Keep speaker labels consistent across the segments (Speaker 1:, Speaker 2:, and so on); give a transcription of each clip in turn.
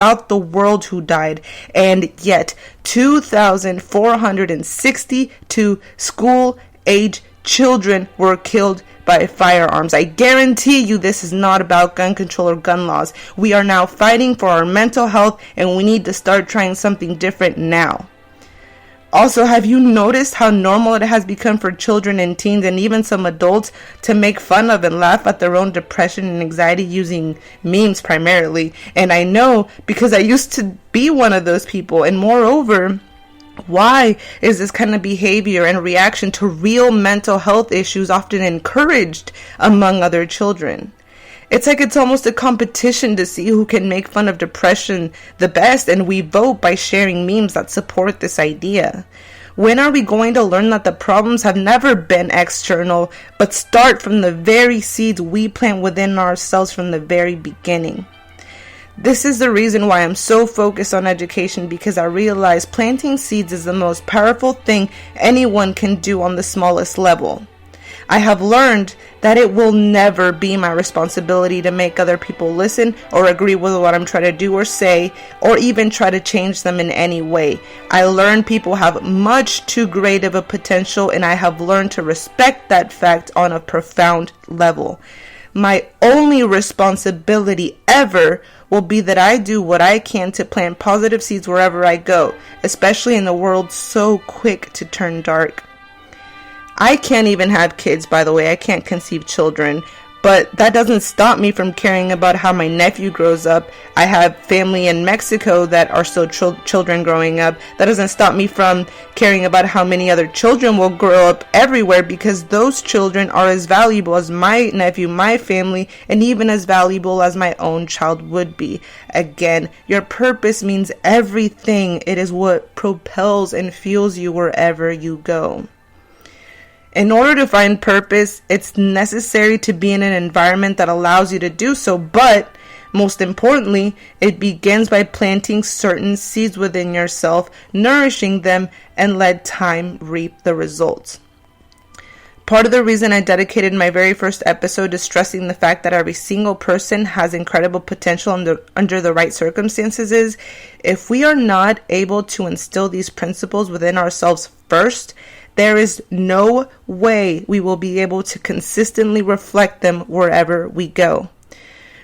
Speaker 1: throughout the world who died, and yet 2,462 school-age children were killed by firearms. I guarantee you this is not about gun control or gun laws. We are now fighting for our mental health, and we need to start trying something different now. Also, have you noticed how normal it has become for children and teens and even some adults to make fun of and laugh at their own depression and anxiety using memes primarily? And I know because I used to be one of those people. And moreover, why is this kind of behavior and reaction to real mental health issues often encouraged among other children? It's like it's almost a competition to see who can make fun of depression the best, and we vote by sharing memes that support this idea. When are we going to learn that the problems have never been external, but start from the very seeds we plant within ourselves from the very beginning? This is the reason why I'm so focused on education, because I realize planting seeds is the most powerful thing anyone can do on the smallest level. I have learned that it will never be my responsibility to make other people listen or agree with what I'm trying to do or say, or even try to change them in any way. I learned people have much too great of a potential, and I have learned to respect that fact on a profound level. My only responsibility ever will be that I do what I can to plant positive seeds wherever I go, especially in a world so quick to turn dark. I can't even have kids, by the way. I can't conceive children, but that doesn't stop me from caring about how my nephew grows up. I have family in Mexico that are still children growing up. That doesn't stop me from caring about how many other children will grow up everywhere, because those children are as valuable as my nephew, my family, and even as valuable as my own child would be. Again, your purpose means everything. It is what propels and fuels you wherever you go. In order to find purpose, it's necessary to be in an environment that allows you to do so, but most importantly, it begins by planting certain seeds within yourself, nourishing them, and let time reap the results. Part of the reason I dedicated my very first episode to stressing the fact that every single person has incredible potential under the right circumstances is, if we are not able to instill these principles within ourselves first, there is no way we will be able to consistently reflect them wherever we go.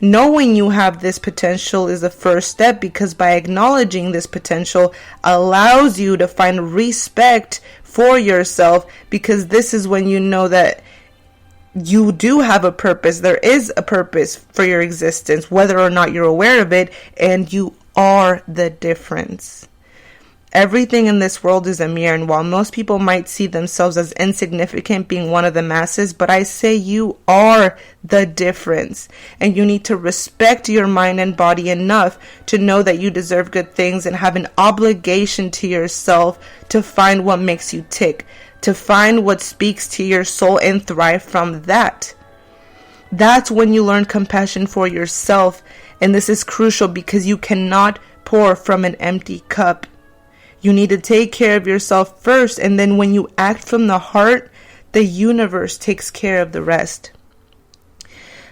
Speaker 1: Knowing you have this potential is the first step, because by acknowledging this potential allows you to find respect for yourself, because this is when you know that you do have a purpose. There is a purpose for your existence, whether or not you're aware of it, and you are the difference. Everything in this world is a mirror, and while most people might see themselves as insignificant being one of the masses, but I say you are the difference, and you need to respect your mind and body enough to know that you deserve good things and have an obligation to yourself to find what makes you tick, to find what speaks to your soul and thrive from that. That's when you learn compassion for yourself, and this is crucial because you cannot pour from an empty cup. You need to take care of yourself first, and then when you act from the heart, the universe takes care of the rest.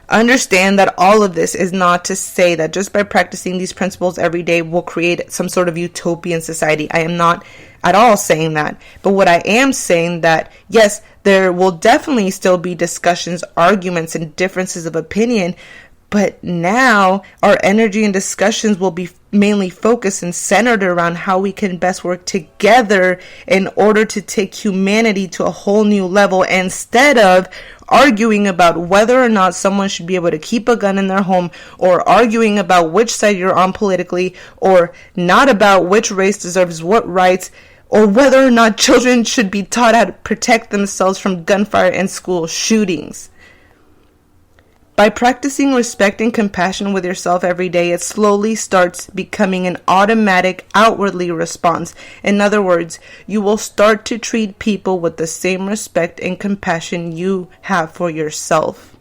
Speaker 1: Understand that all of this is not to say that just by practicing these principles every day will create some sort of utopian society. I am not at all saying that. But what I am saying that, yes, there will definitely still be discussions, arguments, and differences of opinion, but now our energy and discussions will be mainly focused and centered around how we can best work together in order to take humanity to a whole new level, instead of arguing about whether or not someone should be able to keep a gun in their home, or arguing about which side you're on politically, or not about which race deserves what rights, or whether or not children should be taught how to protect themselves from gunfire and school shootings. By practicing respect and compassion with yourself every day, it slowly starts becoming an automatic, outwardly response. In other words, you will start to treat people with the same respect and compassion you have for yourself.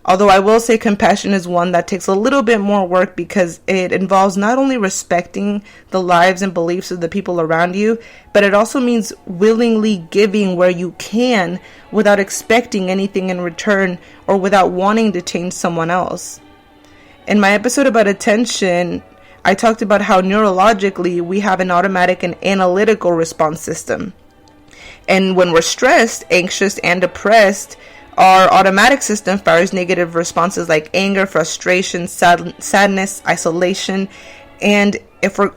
Speaker 1: Although I will say compassion is one that takes a little bit more work, because it involves not only respecting the lives and beliefs of the people around you, but it also means willingly giving where you can without expecting anything in return or without wanting to change someone else. In my episode about attention, I talked about how neurologically we have an automatic and analytical response system. And when we're stressed, anxious, and depressed, our automatic system fires negative responses like anger, frustration, sadness, isolation, and if we're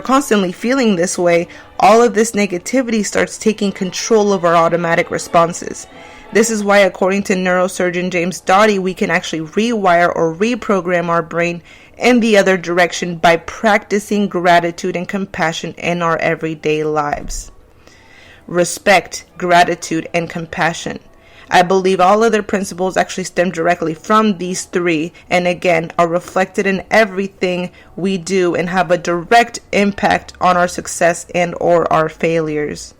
Speaker 1: constantly feeling this way, all of this negativity starts taking control of our automatic responses. This is why, according to neurosurgeon James Doughty, we can actually rewire or reprogram our brain in the other direction by practicing gratitude and compassion in our everyday lives. Respect, gratitude, and compassion. I believe all other principles actually stem directly from these three, and again, are reflected in everything we do and have a direct impact on our success and or our failures.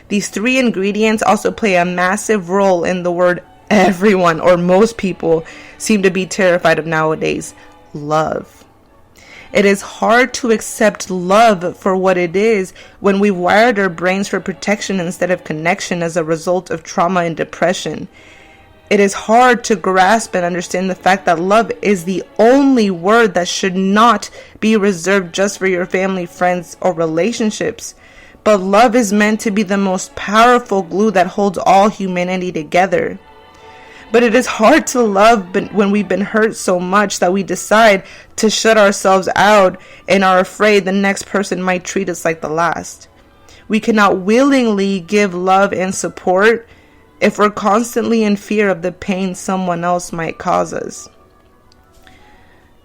Speaker 1: These three ingredients also play a massive role in the word everyone or most people seem to be terrified of nowadays: love. It is hard to accept love for what it is when we've wired our brains for protection instead of connection as a result of trauma and depression. It is hard to grasp and understand the fact that love is the only word that should not be reserved just for your family, friends, or relationships. But love is meant to be the most powerful glue that holds all humanity together. But it is hard to love when we've been hurt so much that we decide to shut ourselves out and are afraid the next person might treat us like the last. We cannot willingly give love and support if we're constantly in fear of the pain someone else might cause us.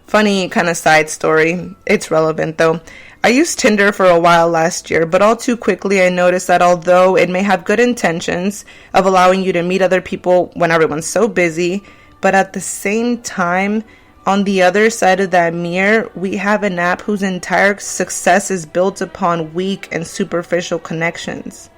Speaker 1: Funny kind of side story. It's relevant though. I used Tinder for a while last year, but all too quickly I noticed that although it may have good intentions of allowing you to meet other people when everyone's so busy, but at the same time, on the other side of that mirror, we have an app whose entire success is built upon weak and superficial connections.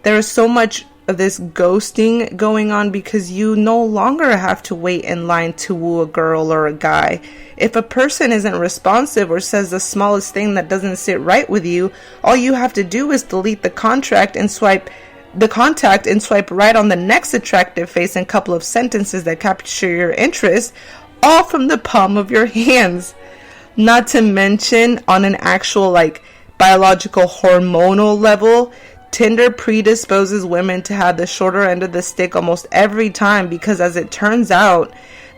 Speaker 1: There is so much of this ghosting going on because you no longer have to wait in line to woo a girl or a guy. If a person isn't responsive or says the smallest thing that doesn't sit right with you, all you have to do is delete the contact and swipe right on the next attractive face and couple of sentences that capture your interest, all from the palm of your hands. Not to mention on an actual biological hormonal level, Tinder predisposes women to have the shorter end of the stick almost every time because, as it turns out,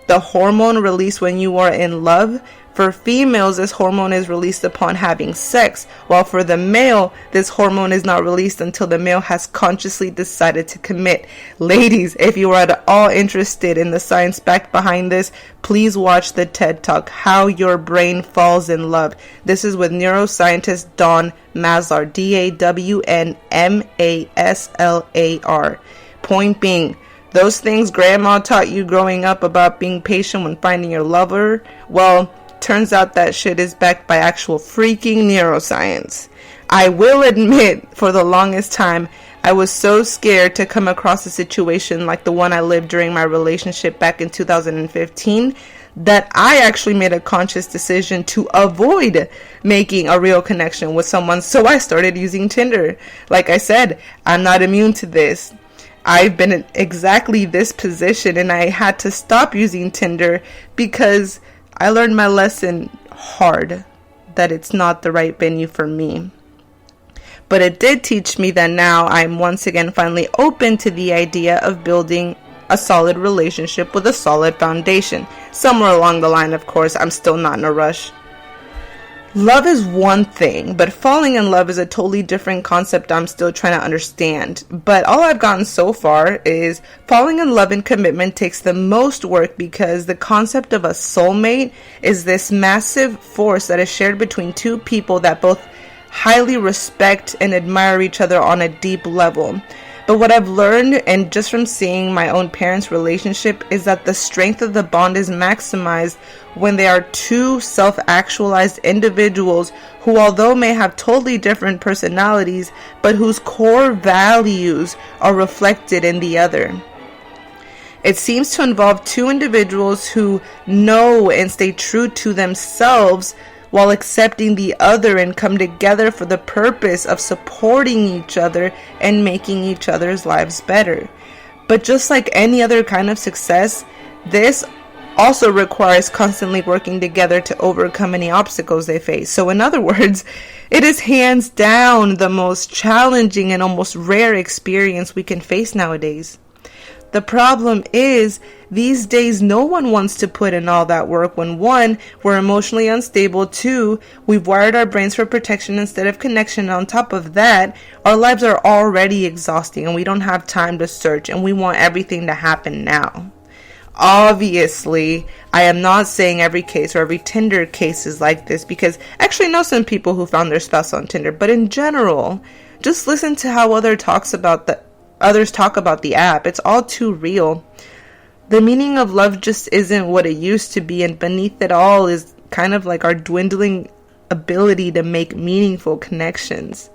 Speaker 1: the hormone released when you are in love, for females, this hormone is released upon having sex, while for the male, this hormone is not released until the male has consciously decided to commit. Ladies, if you are at all interested in the science backed behind this, please watch the TED Talk, How Your Brain Falls in Love. This is with neuroscientist Dawn Maslar, DAWNMASLAR. Point being, those things grandma taught you growing up about being patient when finding your lover, well, turns out that shit is backed by actual freaking neuroscience. I will admit, for the longest time, I was so scared to come across a situation like the one I lived during my relationship back in 2015 that I actually made a conscious decision to avoid making a real connection with someone, so I started using Tinder. Like I said, I'm not immune to this. I've been in exactly this position and I had to stop using Tinder because I learned my lesson hard, that it's not the right venue for me. But it did teach me that now I'm once again finally open to the idea of building a solid relationship with a solid foundation. Somewhere along the line, of course, I'm still not in a rush. Love is one thing, but falling in love is a totally different concept I'm still trying to understand. But all I've gotten so far is falling in love and commitment takes the most work because the concept of a soulmate is this massive force that is shared between two people that both highly respect and admire each other on a deep level. But what I've learned, and just from seeing my own parents' relationship, is that the strength of the bond is maximized when they are two self-actualized individuals who, although may have totally different personalities, but whose core values are reflected in the other. It seems to involve two individuals who know and stay true to themselves while accepting the other and come together for the purpose of supporting each other and making each other's lives better. But just like any other kind of success, this also requires constantly working together to overcome any obstacles they face. So in other words, it is hands down the most challenging and almost rare experience we can face nowadays. The problem is, these days no one wants to put in all that work when 1, we're emotionally unstable, 2, we've wired our brains for protection instead of connection, and on top of that, our lives are already exhausting and we don't have time to search and we want everything to happen now. Obviously, I am not saying every case or every Tinder case is like this, because I actually know some people who found their spouse on Tinder, but in general, just listen to how others talk about the app. It's all too real. The meaning of love just isn't what it used to be, and beneath it all is kind of like our dwindling ability to make meaningful connections.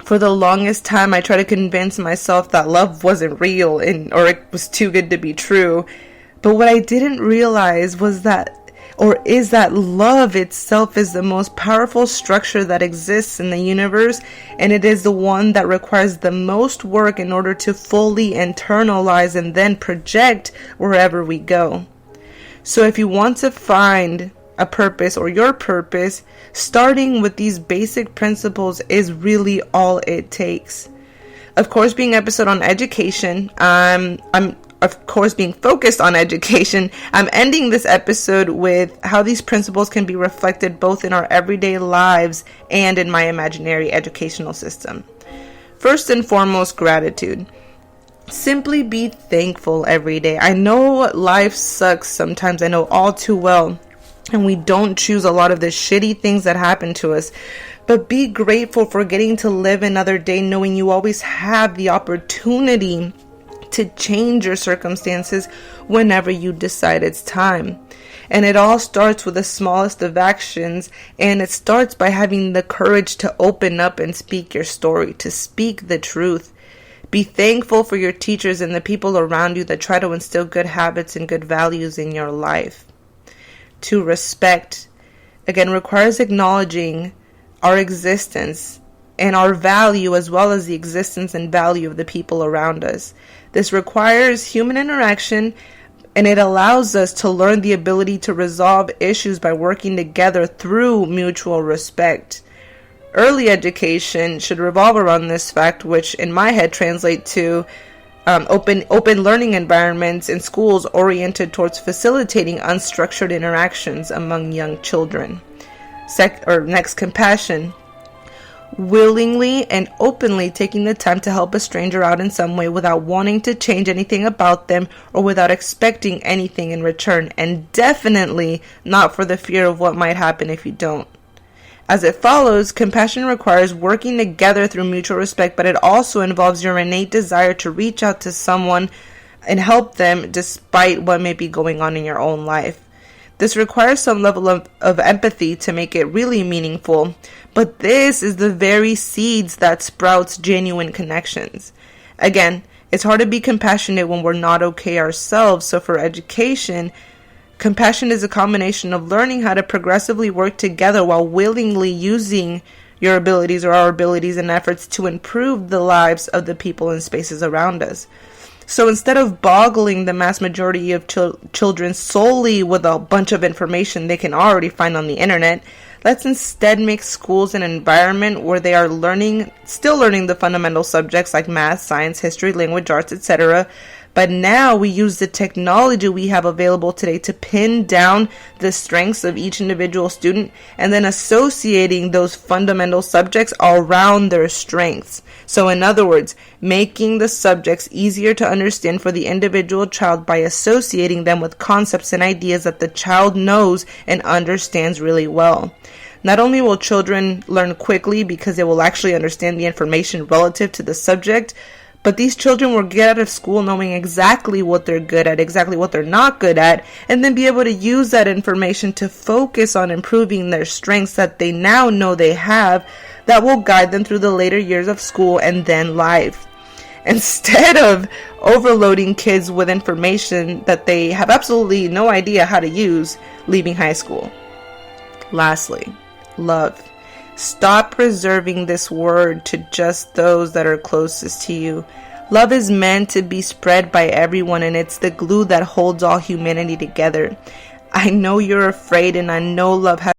Speaker 1: For the longest time, I tried to convince myself that love wasn't real or it was too good to be true. But what I didn't realize is that love itself is the most powerful structure that exists in the universe, and it is the one that requires the most work in order to fully internalize and then project wherever we go. So if you want to find a purpose or your purpose, starting with these basic principles is really all it takes. Of course, being episode on education, I'm of course being focused on education, I'm ending this episode with how these principles can be reflected both in our everyday lives and in my imaginary educational system. First and foremost, gratitude. Simply be thankful every day. I know life sucks sometimes, I know all too well, and we don't choose a lot of the shitty things that happen to us. But be grateful for getting to live another day, knowing you always have the opportunity to change your circumstances whenever you decide it's time. And it all starts with the smallest of actions, and it starts by having the courage to open up and speak your story, to speak the truth. Be thankful for your teachers and the people around you that try to instill good habits and good values in your life. To respect, again, requires acknowledging our existence and our value, as well as the existence and value of the people around us. This requires human interaction, and it allows us to learn the ability to resolve issues by working together through mutual respect. Early education should revolve around this fact, which in my head translate to open learning environments in schools oriented towards facilitating unstructured interactions among young children. Next, compassion. Willingly and openly taking the time to help a stranger out in some way without wanting to change anything about them or without expecting anything in return, and definitely not for the fear of what might happen if you don't. As it follows, compassion requires working together through mutual respect, but it also involves your innate desire to reach out to someone and help them despite what may be going on in your own life. This requires some level of empathy to make it really meaningful, but this is the very seeds that sprouts genuine connections. Again, it's hard to be compassionate when we're not okay ourselves, so for education, compassion is a combination of learning how to progressively work together while willingly using your abilities or our abilities and efforts to improve the lives of the people and spaces around us. So instead of boggling the mass majority of children solely with a bunch of information they can already find on the internet, let's instead make schools an environment where they are still learning the fundamental subjects like math, science, history, language, arts, etc. But now we use the technology we have available today to pin down the strengths of each individual student and then associating those fundamental subjects around their strengths. So in other words, making the subjects easier to understand for the individual child by associating them with concepts and ideas that the child knows and understands really well. Not only will children learn quickly because they will actually understand the information relative to the subject, but these children will get out of school knowing exactly what they're good at, exactly what they're not good at, and then be able to use that information to focus on improving their strengths that they now know they have, that will guide them through the later years of school and then life. Instead of overloading kids with information that they have absolutely no idea how to use leaving high school. Lastly, love. Stop reserving this word to just those that are closest to you. Love is meant to be spread by everyone, and it's the glue that holds all humanity together. I know you're afraid, and I know love has